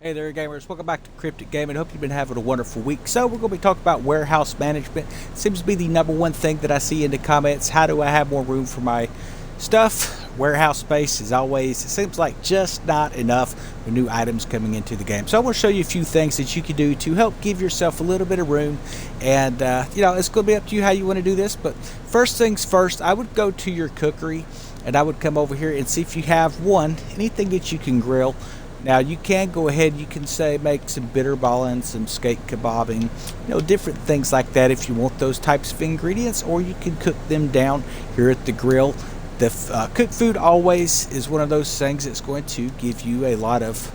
Hey there, gamers. Welcome back to Cryptic Gaming. Hope you've been having a wonderful week. So, we're going to be talking about warehouse management. Seems to be the number one thing that I see in the comments. How do I have more room for my stuff? Warehouse space is always, it seems like, just not enough with new items coming into the game. So, I want to show you a few things that you can do to help give yourself a little bit of room. And, it's going to be up to you how you want to do this. But first things first, I would go to your cookery and I would come over here and see if you have anything that you can grill. Now you can go ahead, you can say make some bitterballen, some skate kebabbing, different things like that if you want those types of ingredients, or you can cook them down here at the grill. The cooked food always is one of those things that's going to give you a lot of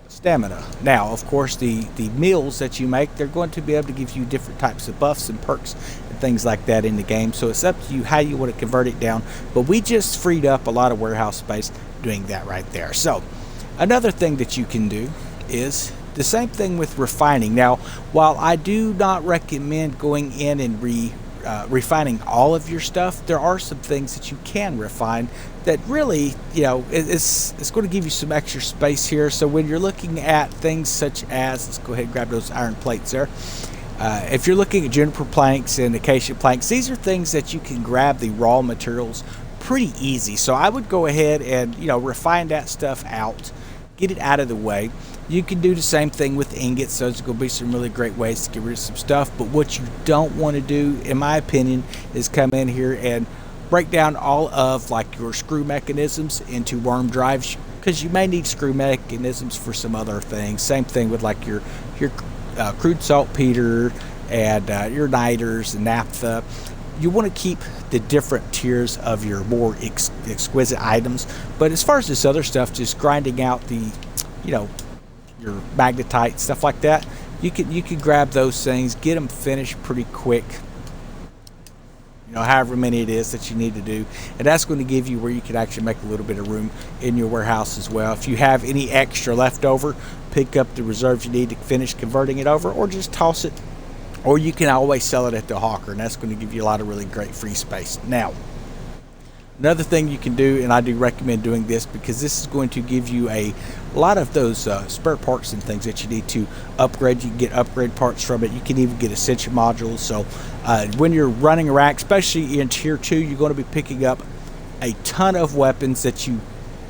stamina. Now, of course, the meals that you make, they're going to be able to give you different types of buffs and perks and things like that in the game. So it's up to you how you want to convert it down. But we just freed up a lot of warehouse space doing that right there. So another thing that you can do is the same thing with refining. Now, while I do not recommend going in and refining all of your stuff, there are some things that you can refine that really, it's going to give you some extra space here. So when you're looking at things such as, let's go ahead and grab those iron plates there. If you're looking at juniper planks and acacia planks, these are things that you can grab the raw materials pretty easy. So I would go ahead and, refine that stuff out, get it out of the way. You can do the same thing with ingots. So there's going to be some really great ways to get rid of some stuff. But what you don't want to do, in my opinion, is come in here and break down all of like your screw mechanisms into worm drives, because you may need screw mechanisms for some other things. Same thing with like your crude saltpeter and your niters and naphtha. You want to keep the different tiers of your more exquisite items. But as far as this other stuff, just grinding out the, your magnetite, stuff like that, you can grab those things, get them finished pretty quick. However many it is that you need to do. And that's going to give you where you can actually make a little bit of room in your warehouse as well. If you have any extra left over, pick up the reserves you need to finish converting it over, or just toss it. Or you can always sell it at the hawker, and that's going to give you a lot of really great free space. Now, another thing you can do, and I do recommend doing this because this is going to give you a lot of those spare parts and things that you need to upgrade. You can get upgrade parts from it. You can even get ascension modules. So when you're running around, especially in Tier 2, you're going to be picking up a ton of weapons that you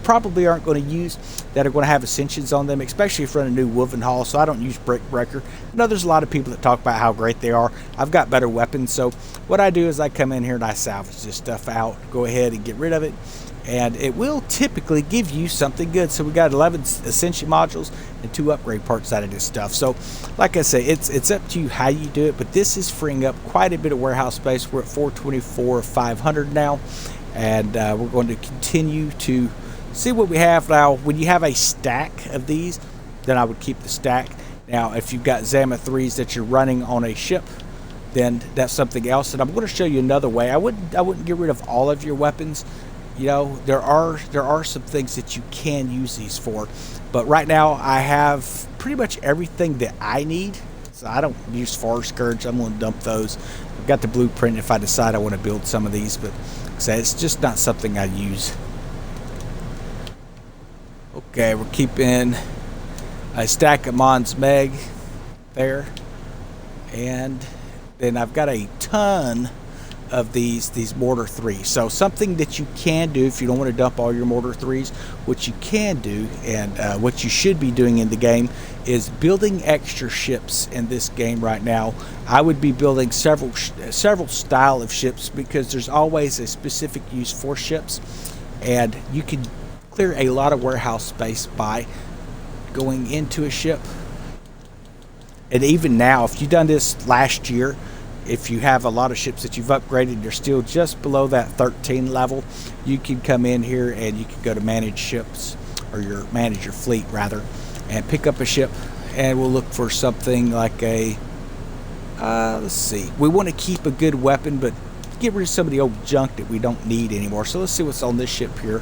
probably aren't going to use, that are going to have ascensions on them, especially if you're running a new Woven Hall. So I don't use Brick Breaker. I know there's a lot of people that talk about how great they are. I've got better weapons, so what I do is I come in here and I salvage this stuff out, go ahead and get rid of it, and it will typically give you something good. So we got 11 ascension modules and 2 upgrade parts out of this stuff. So like I say, it's up to you how you do it, but this is freeing up quite a bit of warehouse space. We're at 424 500 now, and we're going to continue to see what we have. Now, when you have a stack of these, then I would keep the stack. Now, if you've got Zama 3s that you're running on a ship, then that's something else. And I'm going to show you another way. I wouldn't get rid of all of your weapons. There are some things that you can use these for. But right now, I have pretty much everything that I need. So I don't use Forest Scourge. I'm going to dump those. I've got the blueprint if I decide I want to build some of these. But it's just not something I use. Okay, we're keeping a stack of Mons Meg there, and then I've got a ton of these mortar 3s. So something that you can do if you don't want to dump all your mortar 3s, what you can do and what you should be doing in the game is building extra ships in this game right now. I would be building several style of ships, because there's always a specific use for ships, and you can clear a lot of warehouse space by going into a ship. And even now, if you've done this last year, if you have a lot of ships that you've upgraded, you're still just below that 13 level, you can come in here and you can go to manage ships, or manage your fleet rather, and pick up a ship. And we'll look for something like a let's see, we want to keep a good weapon, but get rid of some of the old junk that we don't need anymore. So let's see what's on this ship here.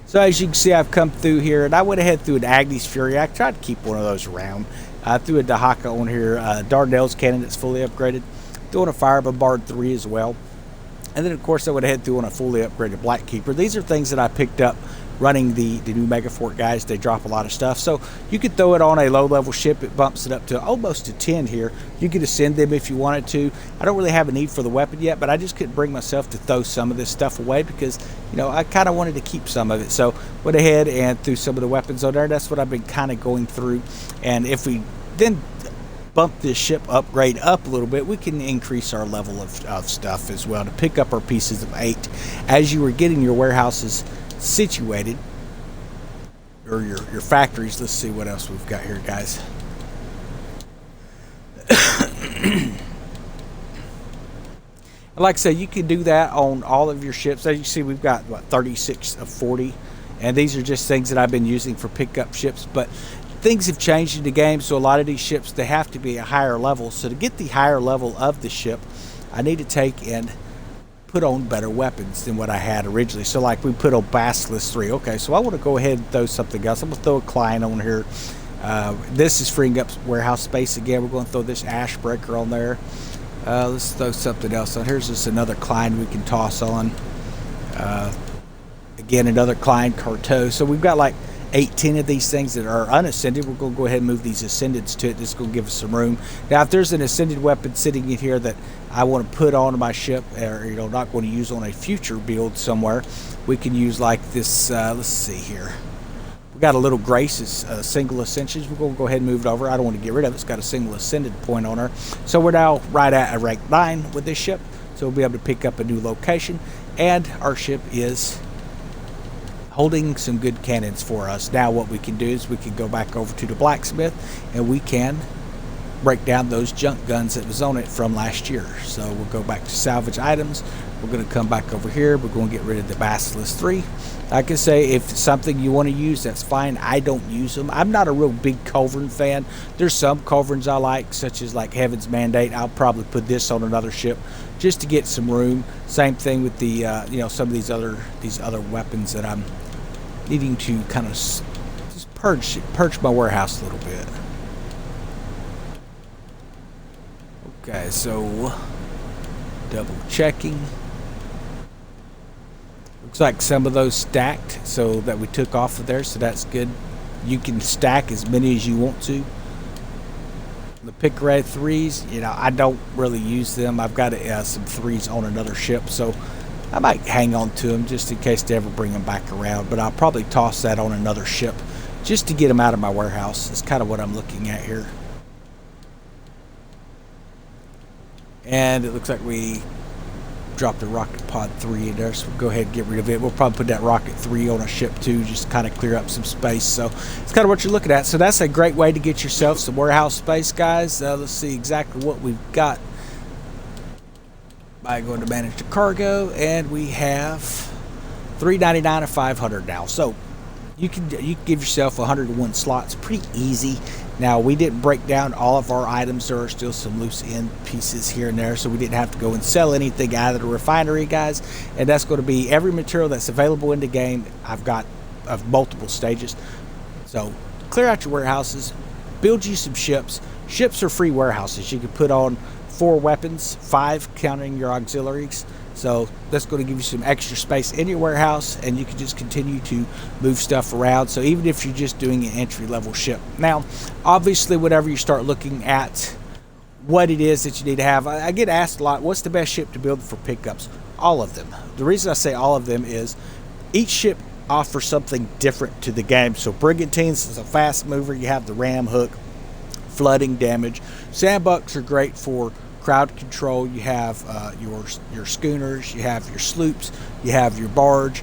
So as you can see, I've come through here, and I went ahead through an Agnes Fury. I tried to keep one of those around. I threw a Dahaka on here, Dardanelles cannon that's fully upgraded. Doing a Fire Bombard 3 as well. And then, of course, I would head through on a fully upgraded Black Keeper. These are things that I picked up running the new Megafort guys. They drop a lot of stuff. So you could throw it on a low-level ship. It bumps it up to almost to 10 here. You could ascend them if you wanted to. I don't really have a need for the weapon yet, but I just couldn't bring myself to throw some of this stuff away because, you know, I kind of wanted to keep some of it. So went ahead and threw some of the weapons on there. That's what I've been kind of going through. And if we then bump this ship upgrade up a little bit, we can increase our level of stuff as well to pick up our pieces of 8 as you were getting your warehouses situated, or your factories. Let's see what else we've got here, guys. Like I said, you can do that on all of your ships. As you see, we've got what, 36 of 40, and these are just things that I've been using for pickup ships. But things have changed in the game, so a lot of these ships, they have to be a higher level. So to get the higher level of the ship, I need to take and put on better weapons than what I had originally. So like we put on Basilisk 3. Okay, so I want to go ahead and throw something else. I'm going to throw a Klein on here. This is freeing up warehouse space again. We're going to throw this Ash Breaker on there. Let's throw something else on. Here's just another Klein we can toss on. Again, another Klein Carteau. So we've got like 18 of these things that are unascended. We're going to go ahead and move these ascendeds to it. This is going to give us some room. Now, if there's an ascended weapon sitting in here that I want to put on my ship, or, you know, not going to use on a future build somewhere, we can use like this. Let's see here. We got a little Grace's single ascensions. We're going to go ahead and move it over. I don't want to get rid of it. It's got a single ascended point on her. So we're now right at a rank 9 with this ship. So we'll be able to pick up a new location. And our ship is holding some good cannons for us. Now what we can do is we can go back over to the blacksmith and we can break down those junk guns that was on it from last year. So we'll go back to salvage items. We're going to come back over here. We're going to get rid of the Basilisk 3. Like I say, if it's something you want to use, that's fine. I don't use them. I'm not a real big culverin fan. There's some culverins I like, such as like Heaven's Mandate. I'll probably put this on another ship just to get some room. Same thing with the you know, some of these other weapons that I'm needing to kind of just purge my warehouse a little bit. Okay, so double checking. Looks like some of those stacked, so that we took off of there, so that's good. You can stack as many as you want to. The pick red 3s, you know, I don't really use them. I've got some 3s on another ship, so I might hang on to them just in case they ever bring them back around, but I'll probably toss that on another ship just to get them out of my warehouse. It's kind of what I'm looking at here. And it looks like we dropped a Rocket Pod 3 in there, so we'll go ahead and get rid of it. We'll probably put that Rocket 3 on a ship too, just to kind of clear up some space. So it's kind of what you're looking at. So that's a great way to get yourself some warehouse space, guys. Let's see exactly what we've got by going to manage the cargo, and we have 399 of 500 now. So you can give yourself 101 slots pretty easy. Now, we didn't break down all of our items. There are still some loose end pieces here and there, so we didn't have to go and sell anything out of the refinery, guys. And that's going to be every material that's available in the game. I've got of multiple stages. So clear out your warehouses, build you some ships. Ships are free warehouses. You can put on 4 weapons, 5 counting your auxiliaries. So that's going to give you some extra space in your warehouse, and you can just continue to move stuff around. So even if you're just doing an entry-level ship. Now, obviously, whenever you start looking at what it is that you need to have, I get asked a lot, what's the best ship to build for pickups? All of them. The reason I say all of them is each ship offers something different to the game. So Brigantines is a fast mover. You have the ram hook, flooding damage. Sandbucks are great for crowd control. You have your schooners, you have your sloops, you have your barge,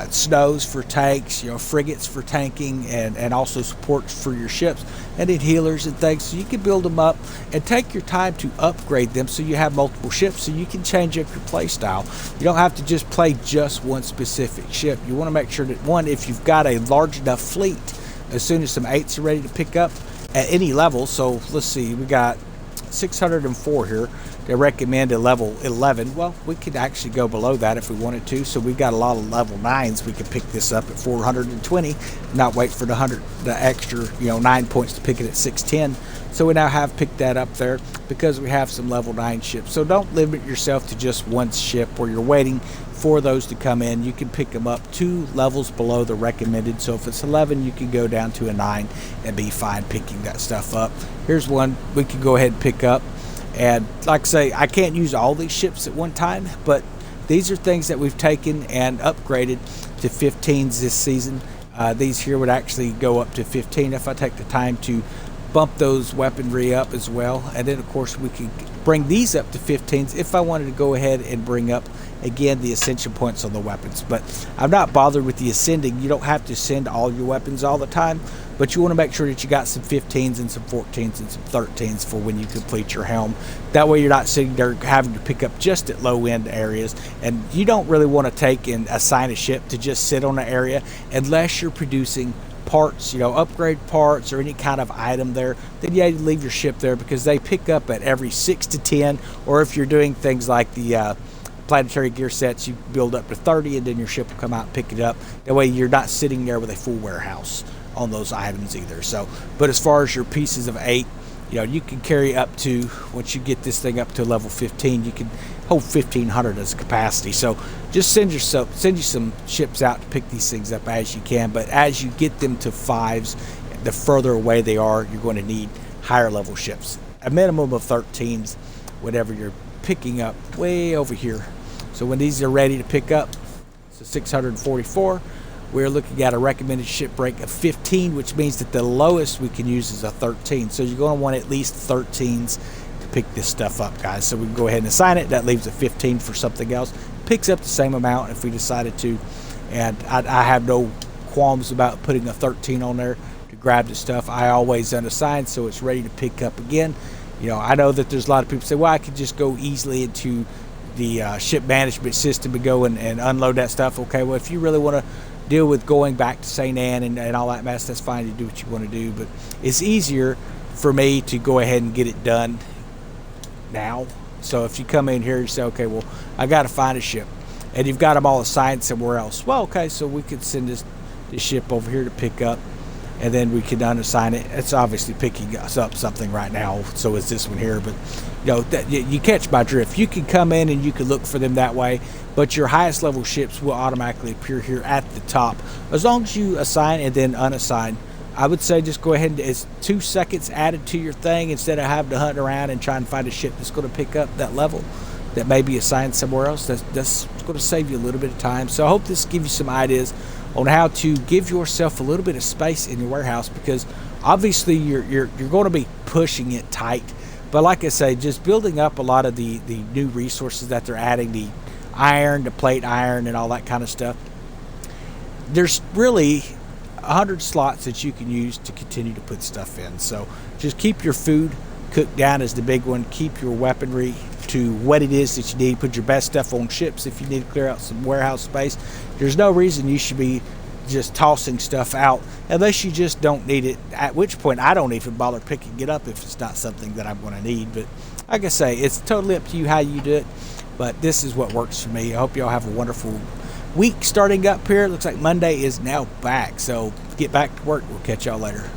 snows for tanks, you know, frigates for tanking, and also supports for your ships, and then healers and things. So you can build them up and take your time to upgrade them so you have multiple ships, so you can change up your play style. You don't have to just play just one specific ship. You want to make sure that, one, if you've got a large enough fleet, as soon as some 8s are ready to pick up at any level. So let's see, we got 604 here. they recommend a level 11. Well, we could actually go below that if we wanted to. So we've got a lot of level 9s. We could pick this up at 420, not wait for the extra 9 points to pick it at 610. So we now have picked that up there because we have some level 9 ships. So don't limit yourself to just one ship where you're waiting for those to come in. You can pick them up 2 levels below the recommended. So if it's 11, you can go down to a 9 and be fine picking that stuff up. Here's one we could go ahead and pick up. And like I say, I can't use all these ships at one time, but these are things that we've taken and upgraded to 15s this season. These here would actually go up to 15 if I take the time to bump those weaponry up as well. And then of course we can bring these up to 15s if I wanted to go ahead and bring up again the ascension points on the weapons. But I'm not bothered with the ascending. You don't have to ascend all your weapons all the time, but you want to make sure that you got some 15s and some 14s and some 13s for when you complete your helm. That way you're not sitting there having to pick up just at low end areas, and you don't really want to take and assign a ship to just sit on an area unless you're producing parts, upgrade parts or any kind of item there. Then you have to leave your ship there because they pick up at every 6 to 10, or if you're doing things like the planetary gear sets, you build up to 30 and then your ship will come out and pick it up. That way you're not sitting there with a full warehouse on those items either. So, but as far as your pieces of 8, you can carry up to, once you get this thing up to level 15, you can hold 1,500 as capacity. So just send you some ships out to pick these things up as you can. But as you get them to 5s, the further away they are, you're going to need higher level ships. A minimum of 13s, whatever you're picking up way over here. So when these are ready to pick up, so 644, we're looking at a recommended ship break of 15, which means that the lowest we can use is a 13. So you're going to want at least 13s to pick this stuff up, guys. So we can go ahead and assign it. That leaves a 15 for something else. Picks up the same amount if we decided to. And I have no qualms about putting a 13 on there to grab the stuff. I always unassign, so it's ready to pick up again. I know that there's a lot of people say, well, I could just go easily into the ship management system and go and unload that stuff. Okay, well, if you really want to deal with going back to St. Anne and all that mess, that's fine. You do what you want to do, but it's easier for me to go ahead and get it done now. So if you come in here and say, okay, well, I got to find a ship, and you've got them all assigned somewhere else. Well, okay, so we could send this ship over here to pick up, and then we can unassign it. It's obviously picking us up something right now, so it's this one here. But you catch my drift. You can come in and you can look for them that way, but your highest level ships will automatically appear here at the top as long as you assign and then unassign. I would say just go ahead and it's 2 seconds added to your thing instead of having to hunt around and try and find a ship that's going to pick up that level that may be assigned somewhere else. That's going to save you a little bit of time. So I hope this gives you some ideas on how to give yourself a little bit of space in your warehouse, because obviously you're going to be pushing it tight. But like I say, just building up a lot of the new resources that they're adding, the iron, the plate iron, and all that kind of stuff. There's really 100 slots that you can use to continue to put stuff in. So just keep your food cooked down as the big one. Keep your weaponry to what it is that you need. Put your best stuff on ships if you need to clear out some warehouse space. There's no reason you should be just tossing stuff out unless you just don't need it, at which point I don't even bother picking it up if it's not something that I'm going to need. But like I say, it's totally up to you how you do it, but this is what works for me. I hope y'all have a wonderful week starting up here. It looks like Monday is now back, so get back to work. We'll catch y'all later.